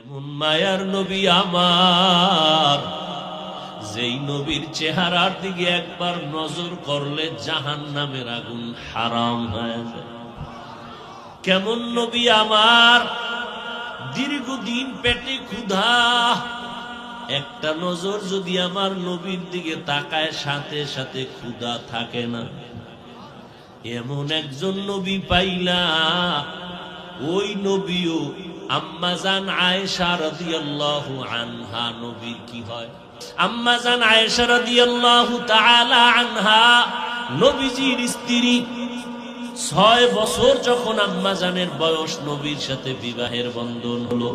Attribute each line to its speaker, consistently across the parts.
Speaker 1: এমন মায়ার নবী আমার, যেই নবীর চেহারার দিকে একবার নজর করলে জাহান্নামের আগুন হারাম হয়ে যায়। কেমন নবী আমার, দীর্ঘদিন পেটে ক্ষুধা, একটা নজর যদি আমার নবীর দিকে তাকায় সাথে সাথে ক্ষুধা থাকে না। এমন একজন নবী পাইলা, ওই নবীও আম্মাজান আয়েশা রাদিয়াল্লাহু আনহা নবীর কি হয়? আম্মাজান আয়েশা রাদিয়াল্লাহু তাআলা আনহা নবীজির স্ত্রী। 6 বছর যখন আম্মাজানের বয়স, নবীর সাথে বিবাহের বন্ধন হলো।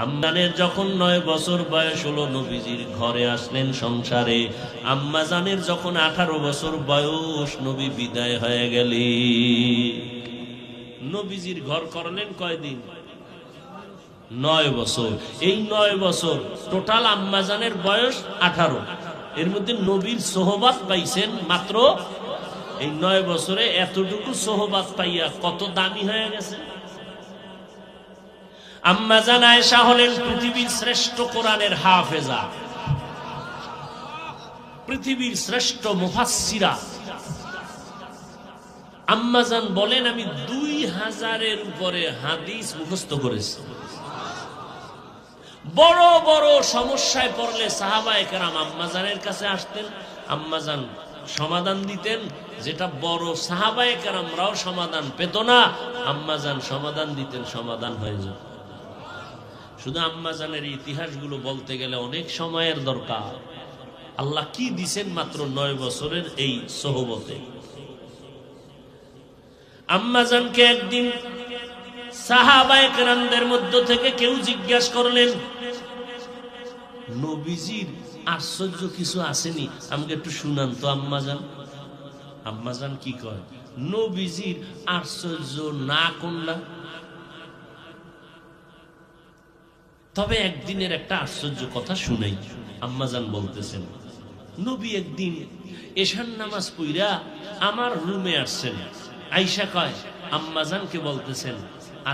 Speaker 1: আম্মাজানের যখন 9 বছর বয়স হলো, নবীজির ঘরে আসলেন সংসারে। আম্মাজানের যখন 18 বছর বয়স, নবী বিদায় হয়ে গেলেন। নবীজির ঘর করলেন কয়দিন? 9 বছর। এই 9 বছর টোটাল আম্মাজানের বয়স 18। এর মধ্যে নবীর সোহবাত পাইছেন মাত্র এই 9 বছরে। এতটুকু সোহবাত পাইয়া কত দামি হয়ে গেছে। আম্মাজান আয়েশা হলেন পৃথিবীর শ্রেষ্ঠ কোরআনের হাফেজা, পৃথিবীর শ্রেষ্ঠ মুফাসসিরা। আম্মাজান বলেন, আমি 2000-এর উপরে হাদিস মুখস্থ করেছি। বড় বড় সমস্যায় পড়লে সাহাবায়ে কেরাম আম্মাজানের কাছে আসতেন, আম্মাজান সমাধান দিতেন। যেটা বড় সাহাবায়ে কেরামরাও সমাধান পেত না, আম্মাজান সমাধান দিতেন, সমাধান হয়ে যেত। শুধু আম্মাজানের ইতিহাসগুলো বলতে গেলে অনেক সময়ের দরকার। আল্লাহ কি দিছেন মাত্র 9 বছরের এই সোহবতে। আম্মাজানকে একদিন সাহাবায়ে কেরামদের মধ্য থেকে কেউ জিজ্ঞাসা করলেন, নবীজির আশ্চর্য কিছু আসেনি, আমাকে একটু শুনান তো আম্মাজান। আম্মাজান কি কয়? নবীজির আশ্চর্য না কোনটা? তবে একদিনের একটা আশ্চর্য কথা শুনেই। আম্মাজান বলতেছেন, নবী একদিন এশার নামাজ পড়া আমার রুমে আসছেন। আয়েশা কয়, আম্মাজানকে বলতেছেন,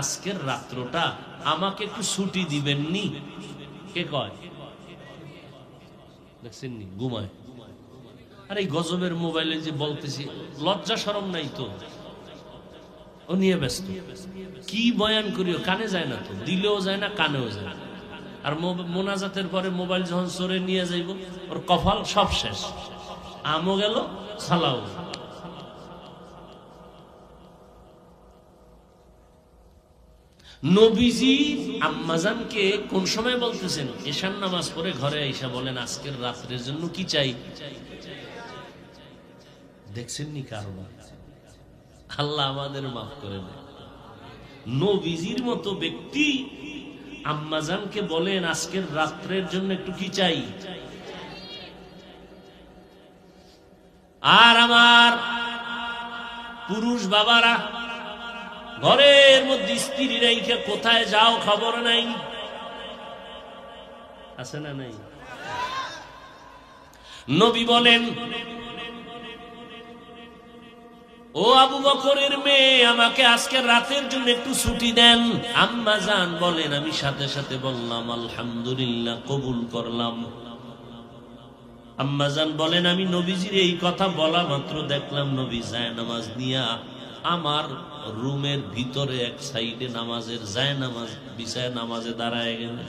Speaker 1: আজকের রাত্রটা আমাকে একটু ছুটি দিবেন নি? কে কয়? দেখছেন নি ঘুমায়। আর এই গজবের মোবাইলে যে বলতেছি, লজ্জা শরম নাই তো? ও নিয়ে ব্যস্ত। কি বয়ান করিও, কানে যায় না তো, দিলেও যায় না, কানেও যায় না। আর মোনাজাতের পরে মোবাইল যখন চোরে নিয়ে যাইব, ওর কপাল সব শেষ। আমও গেল, সালাও। নবীজি আম্মাজানকে কোন সময় বলতেছেন? এশার নামাজ পড়ে ঘরে আইসা বলেন, আজকের রাত্রের জন্য কি চাই? দেখছেন নি কারবার? আল্লাহ আমাদের মাফ করে দেয়। নবীজির মতো ব্যক্তি আম্মাজানকে বলেন, আজকের রাত্রের জন্য একটু কি চাই? আর আমার পুরুষ বাবারা ঘরের মধ্যে স্ত্রী রেখে কোথায় যাও খবর নাই, আছে না নাই? নবী বলেন, ও আবু বকরের মেয়ে, আমাকে আজকে রাতের জন্য একটু ছুটি দেন। আম্মাজান বলেন, আমি সাথে সাথে বললাম, আলহামদুলিল্লাহ, কবুল করলাম। আম্মাজান বলেন, আমি নবীজির এই কথা বলা মাত্র দেখলাম নবী জায়নামাজ নিয়া আমার রুমের ভিতরে এক সাইডে নামাজের জায়নামাজ বিছায় নামাজে দাঁড়ায় গেলেন।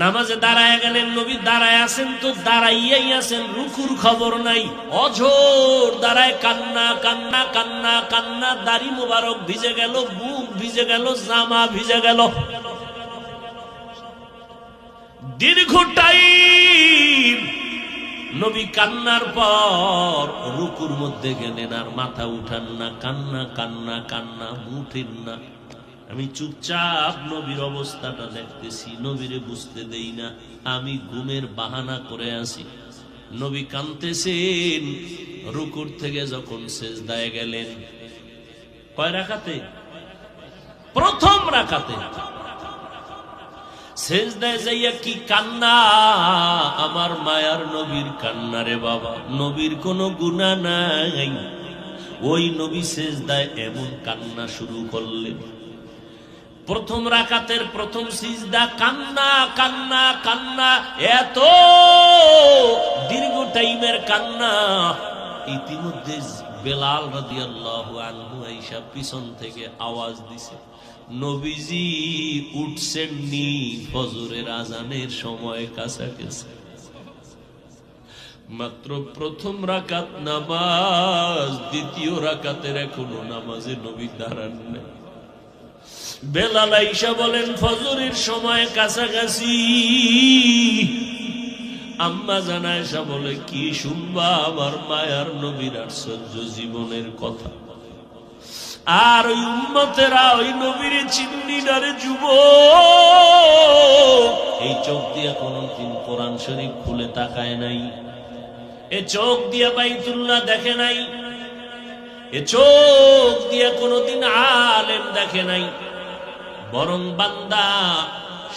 Speaker 1: নামাজে দাঁড়ায় গেলেন। নবী দাঁড়ায় আছেন তো দাঁড়াইয়াই আছেন, রুকুর খবর নাই। অঝোর দাঁড়ায় কান্না কান্না কান্না কান্না। দাড়ি মুবারক ভিজে গেল, বুক ভিজে গেল, জামা ভিজে গেল। দীর্ঘ টাইম নবী কান্নার পর রুকুর মধ্যে গেলেন, আর মাথা উঠান না, কান্না কান্না কান্না, উঠেন না। আমি চুপচাপ নবীর অবস্থাটা দেখতেছি, নবীরে বুঝতে দেই না, আমি ঘুমের বাহানা করে আছি। নবী কাঁদতেছেন। রুকুর থেকে যখন সিজদায় গেলেন, কয় রাকাতে? প্রথম রাকাতে। সিজদায় যাইয়া কি কান্না! আমার মায়ার নবীর কান্না রে বাবা। নবীর কোনো গুনাহ নাই, ওই নবী সিজদায় এমন কান্না শুরু করলেন। প্রথম রাকাতের প্রথম সিজদা কান্না কান্না কান্না, এত দীর্ঘ টাইমের কান্না। ইতিমধ্যে বেলাল রাদিয়াল্লাহু আনহু আয়েশা পিছন থেকে আওয়াজ দিছে, নবীজি উঠছেন নি, ফজরের আজানের সময় কাছাকাছি। মাত্র প্রথম রাকাত নামাজ, দ্বিতীয় রাকাতের এখনো নামাজে নবী দাঁড়ান নাই। বেলাল আয়েশা বলেন ফজরের সময় কাছাকাছি। আম্মা জান আয়েশা বলে, কি শুনবা আমার মায়ার নবীর আশ্চর্য জীবনের কথা। আর ওই উম্মতেরা ওই নবীরে চিন্নি না রে যুবক। এই চোখ দিয়ে কোনদিন কোরআন শরীফ খুলে তাকায় নাই, এ চোখ দিয়ে বাইতুল্লাহ দেখে নাই, এ চোখ দিয়ে কোনদিন আলেম দেখে নাই। বরং বান্দা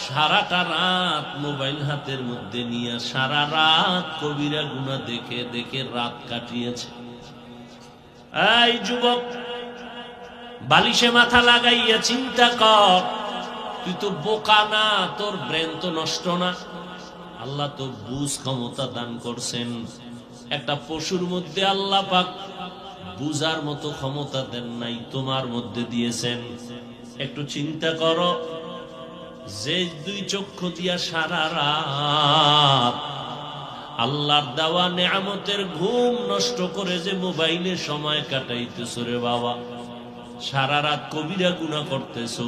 Speaker 1: সারাটা রাত মোবাইল হাতের মধ্যে নিয়ে সারা রাত কবিরা গুনাহ দেখে দেখে রাত কাটিয়েছে। এই যুবক, বালিশে মাথা লাগাইয়া চিন্তা কর, তুই তো বোকা না, তোর ব্রেন তো নষ্ট না। আল্লাহ তো বুঝ ক্ষমতা দান করছেন। একটা পশুর মধ্যে আল্লাহ পাক বুঝার মতো ক্ষমতা দেন নাই, তোমার মধ্যে দিয়েছেন। একটু চিন্তা করো, যে দুই চক্ষু দিয়া সারা রাত আল্লাহর দেওয়া নেয়ামতের ঘুম নষ্ট করে যে মোবাইলে সময় কাটাইতেছো রে বাবা, সারা রাত কবিরা গুনাহ করতেছো।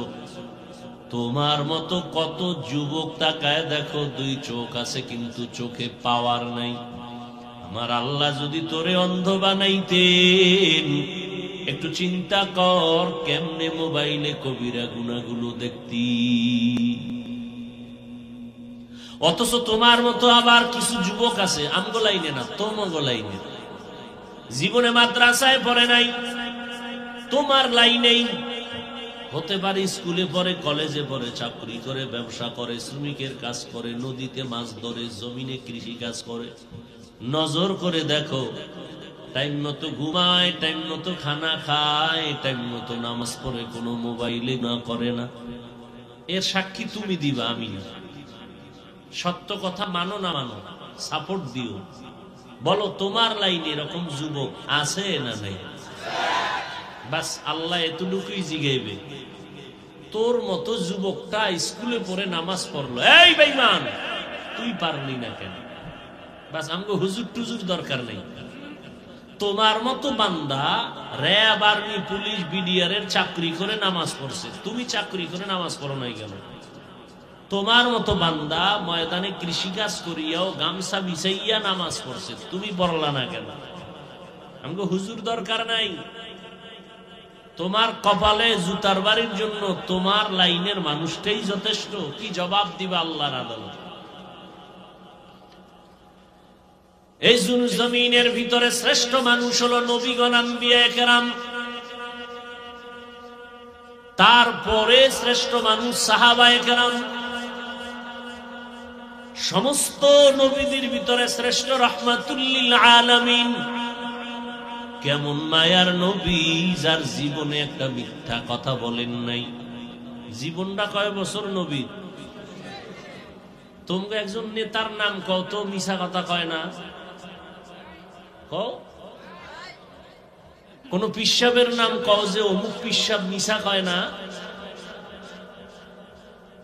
Speaker 1: তোমার মতো কত যুবক তাকায় দেখো, দুই চোখ আছে কিন্তু চোখে পাওয়ার নাই। আমার আল্লাহ যদি তোরে অন্ধ বানাইতেন, একটু চিন্তা কর কেমনে মোবাইলে কবিরা গুনাহগুলো দেখতি। অথচ তোমার মতো আবার কিছু যুবক আছে, আমগো লাইনে না, তোমাগো লাইনে, জীবনে মাদ্রাসায় পড়ে নাই, তোমার লাইনেই হতে পারে, স্কুলে পড়ে, কলেজে পড়ে, চাকরি করে, ব্যবসা করে, শ্রমিকের কাজ করে, নদীতে মাছ ধরে, জমিনে কৃষি কাজ করে। নজর করে দেখো, টাইম মতো ঘুমায়, টাইম মতো খানা খায়, টাইম মতো নামাজ পড়ে, কোনো মোবাইলে না করে না। এর সাক্ষী তুমি দিবা, আমি না। সত্য কথা মানো না মানো, সাপোর্ট দিও। বলো তোমার লাইনে এরকম যুবক আছে না নাই? বাস আল্লাহ এতটুকুই জিগাইবে, তোর মতো যুবকটা স্কুলে পড়ে নামাজ পড়লো, এই বেঈমান তুই পারলি না কেন? বাস আমগো হুজুর টুজুর দরকার নেই। তোমার মতো বান্দা র্যাব, আর্মি, পুলিশ, বিডিআর এর চাকরি করে নামাজ পড়ছে, তুমি চাকরি করে নামাজ পড়ো নাই কেন? তোমার মতো বান্দা ময়দানে কৃষিকাজ করিয়াও গামছা বিছাইয়া নামাজ পড়ছে, তুমি পড়লা না কেন? আমগো হুজুর দরকার নাই। তোমার কপালে জুতার বাড়ির জন্য তোমার লাইনের মানুষটাই যথেষ্ট। কি জবাব দিবা আল্লাহর আদালত? এই জমিনের ভিতরে শ্রেষ্ঠ মানুষ হলো নবীগণ, আম্বিয়া কেরাম। তারপরে শ্রেষ্ঠ মানুষ সাহাবায়ে কেরাম। সমস্ত নবীদের ভিতরে শ্রেষ্ঠ রাহমাতুল লিল আলামিন। কেমন মায়ার নবী, যার জীবনে একটা মিথ্যা কথা বলেন নাই। জীবনটা কয় বছর নবী? তোমরা একজন নেতার নাম কত মিছা কথা কয় না? কোন পিসাবের নাম কও যে অমুক পিসাব মিছা কয় না?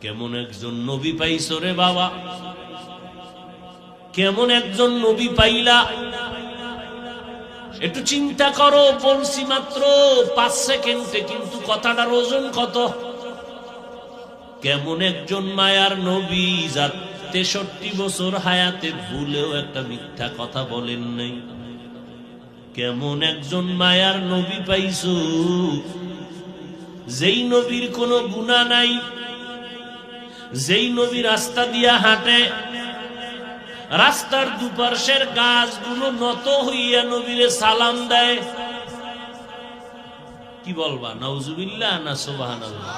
Speaker 1: কেমন একজন নবী পাইছো রে বাবা, কেমন একজন নবী পাইলা? একটু চিন্তা করো। বলছি মাত্র 5 সেকেন্ডে, কিন্তু কথাটার ওজন কত। কেমন একজন মায়ার নবী, যার 63 বছর হায়াতে ভুলেও একটা মিথ্যা কথা বলেন নাই। কেমন একজন মায়ার নবী পাইছো, যেই নবীর কোনো গুনাহ নাই, যেই নবী রাস্তা দিয়া হাঁটে, রাস্তার দুপাশের গাছগুলো নত হইয়া নবীরে সালাম দেয়। কি বলবা, নাউজুবিল্লাহ না সুবহানাল্লাহ?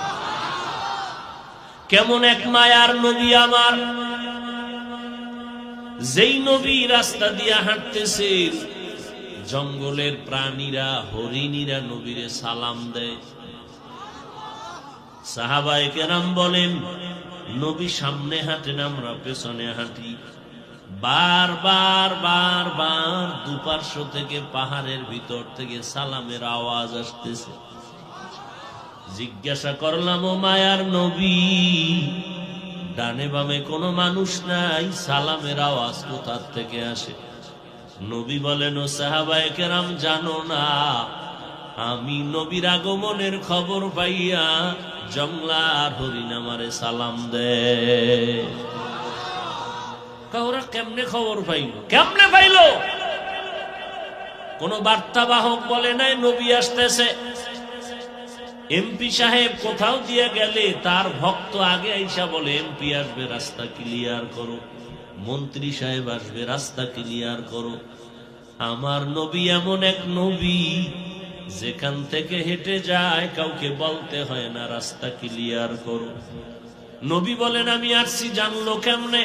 Speaker 1: কেমন এক মায়ার নবী আমার, যেই নবী রাস্তা দিয়া হাঁটতেছে, জঙ্গলের প্রাণীরা, হরিণীরা নবীরে সালাম দেয়। সাহাবায়ে কেরাম বলেন, নবী সামনে হাঁটেন, আমরা পেছনে হাঁটি। বারবার বারবার দুপার্শ্ব থেকে, পাহাড়ের ভিতর থেকে সালামের আওয়াজ আসতেছে। জিজ্ঞাসা করলাম, ও মায়ার নবী, ডানে বামে কোনো মানুষ নাই, সালামের আওয়াজ কোথা থেকে আসে? নবী বলেন, ও সাহাবায়ে কেরাম, জানো না, আমি নবীর আগমনের খবর পাইয়া জংলার হরিণ আমারে সালাম দেয়। ওরা কেমনে খবর পাইল? কেমনে পাইল? কোন বার্তাবাহক বলে নাই নবী আসতেছে। এমপি সাহেব কোথাও দিয়ে গেলে তার ভক্ত আগে আইসা বলে, এমপি আসবে, রাস্তা ক্লিয়ার করো। মন্ত্রী সাহেব আসবে, রাস্তা ক্লিয়ার করো। আমার নবী এমন এক নবী, যেখান থেকে হেঁটে যায় কাউকে বলতে হয় না রাস্তা ক্লিয়ার করো। নবী বলেন, আমি আসছি, জানলো কেমনে?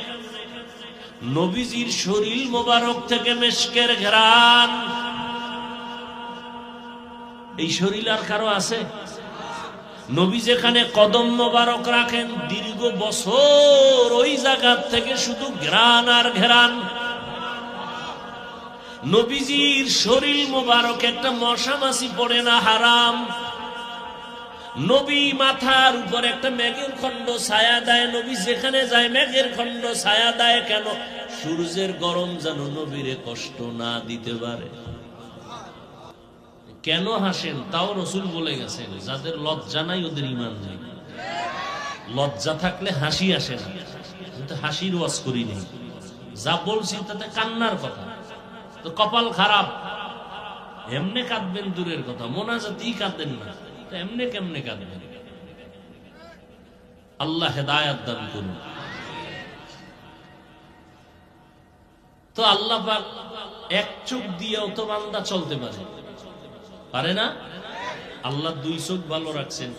Speaker 1: নবীজির শরীর মোবারক থেকে মেশকের ঘ্রাণ। এই শরীর আর কারো আছে? নবী যেখানে কদম মোবারক রাখেন, দীর্ঘ বছর ওই জায়গা থেকে শুধু ঘ্রাণ আর ঘ্রাণ। নবীজির শরীর মোবারক একটা মশা মাছি পড়ে না, হারাম। নবী মাথার উপর একটা মেঘের খণ্ড ছায়া দেয়, নবী যেখানে যায় মেঘের খণ্ড ছায়া দেয়। কেন? সূর্যের গরম যেন নবীরে কষ্ট না দিতে পারে। কেন হাসেন? তাও রাসূল বলে গেছেন, যাদের লজ্জা নাই ওদের ঈমান নেই। লজ্জা থাকলে হাসি আসে না, কিন্তু হাসির ওয়াজ করি নেই। যা বলছি তাতে কান্নার কথা, তো কপাল খারাপ। এমনে কাঁদবেন দূরের কথা, মোনাজাতেই কাঁদেন না, এমনে কেমনে কাঁদবেন? আল্লাহ হেদায়েত দান করুন। তো আল্লাহ পাক এক চোখ দিয়েও তো বান্দা চলতে পারে না? আল্লাহ দুই চোখ ভালো রাখছেন।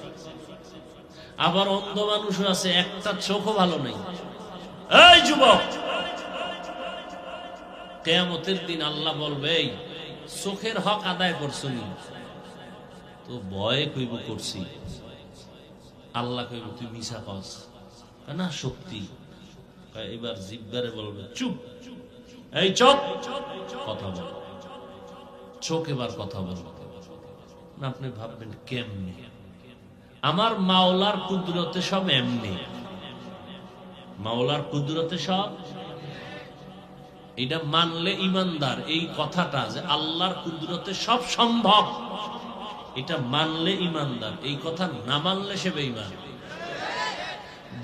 Speaker 1: আবার অন্ধ মানুষও আছে, একটা চোখও ভালো নেই। এই যুবক, কিয়ামতের দিন আল্লাহ বলবে, এই চোখের হক আদায় করছো নি? তো ভয়ে কইব করছি। আল্লাহ কইব, তুই মিছা কস না, সত্যি। এবার জিব্বারে বলবে, চুপ, এই চোখ কথা বল। চোখ এবার কথা বল। না, আপনি ভাববেন কেমনে? আমার মাওলার কুদরতে সব এমনি। মাওলার কুদরতে সব, এটা মানলে ইমানদার। এই কথাটা যে আল্লাহর কুদরতে সব সম্ভব, এটা মানলে ইমানদার। এই কথা না মানলে সে বেঈমান।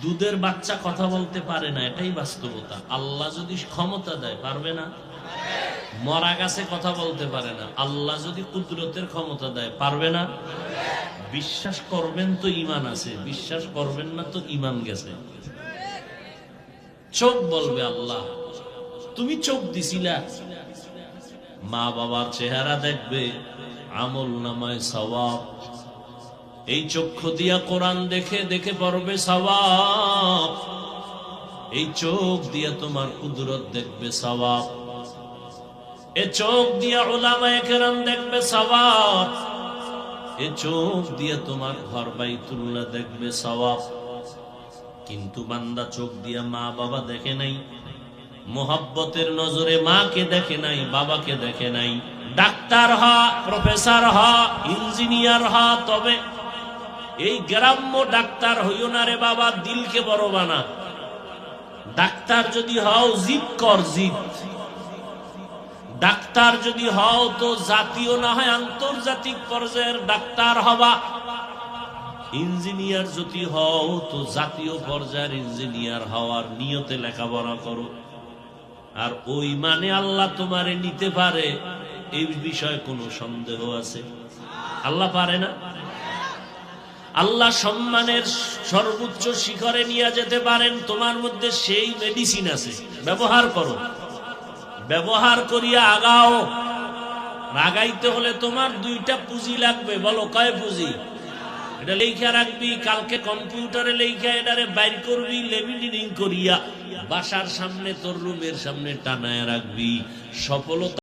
Speaker 1: দুধের বাচ্চা কথা বলতে পারে না, এটাই বাস্তবতা। আল্লাহ যদি ক্ষমতা দেয়, পারবে না? মরা গাছে কথা বলতে পারে না, আল্লাহ যদি কুদরতের ক্ষমতা দেয়, পারবে না? বিশ্বাস করবেন তো ঈমান আছে, বিশ্বাস করবেন না তো ঈমান গেছে। চোখ বলবে, আল্লাহ তুমি চোখ দিছিলা, মা বাবার চেহারা দেখবে, আমল নামায় সওয়াব। এই চক্ষু দিয়া কোরআন দেখে দেখে পড়বে সওয়াব। এই চোখ দিয়া তোমার কুদরত দেখবে সওয়াব। এ চোখ দিয়া উলামায়ে কেরাম দেখবে সওয়াব। এ চোখ দিয়া তোমার ঘর বাইতুল্লাহ দেখবে সওয়াব। কিন্তু বান্দা চোখ দিয়া মা বাবা দেখে নাই, মোহাব্বতের নজরে মাকে দেখে নাই, বাবাকে দেখে নাই। ডাক্তার হ, প্রফেসর হ, ইঞ্জিনিয়ার হ, তবে এই গ্রাম্য ডাক্তার হইও না রে বাবা, দিলকে বড় বানা। ডাক্তার যদি হও, জিদ কর, জিদ। ডাক্তার যদি হও তো জাতীয় না হয় আন্তর্জাতিক পর্যায়ের ডাক্তার হবা। ইঞ্জিনিয়ার যদি হও তো জাতীয় পর্যায়ের ইঞ্জিনিয়ার হওয়ার নিয়তে লেখাপড়া করো। আর ওই মানে আল্লাহ তোমারে নিতে পারে, এই বিষয়ে কোনো সন্দেহ আছে? আল্লাহ পারে না? আল্লাহ সম্মানের সর্বোচ্চ শিখরে নিয়ে যেতে পারেন। তোমার মধ্যে সেই মেডিসিন আছে, ব্যবহার করো। ব্যবহার করিয়া আগাও। আগাইতে হলে তোমার দুইটা পুঁজি লাগবে। বলো, কয় পুঁজি? এটা লেখা রাখবি, কালকে কম্পিউটারে লেখা এটারে বাইর করবি, লেমিনেটিং করিয়া বাসার সামনে, তোর রুমের সামনে টানায় রাখবি। সফলতা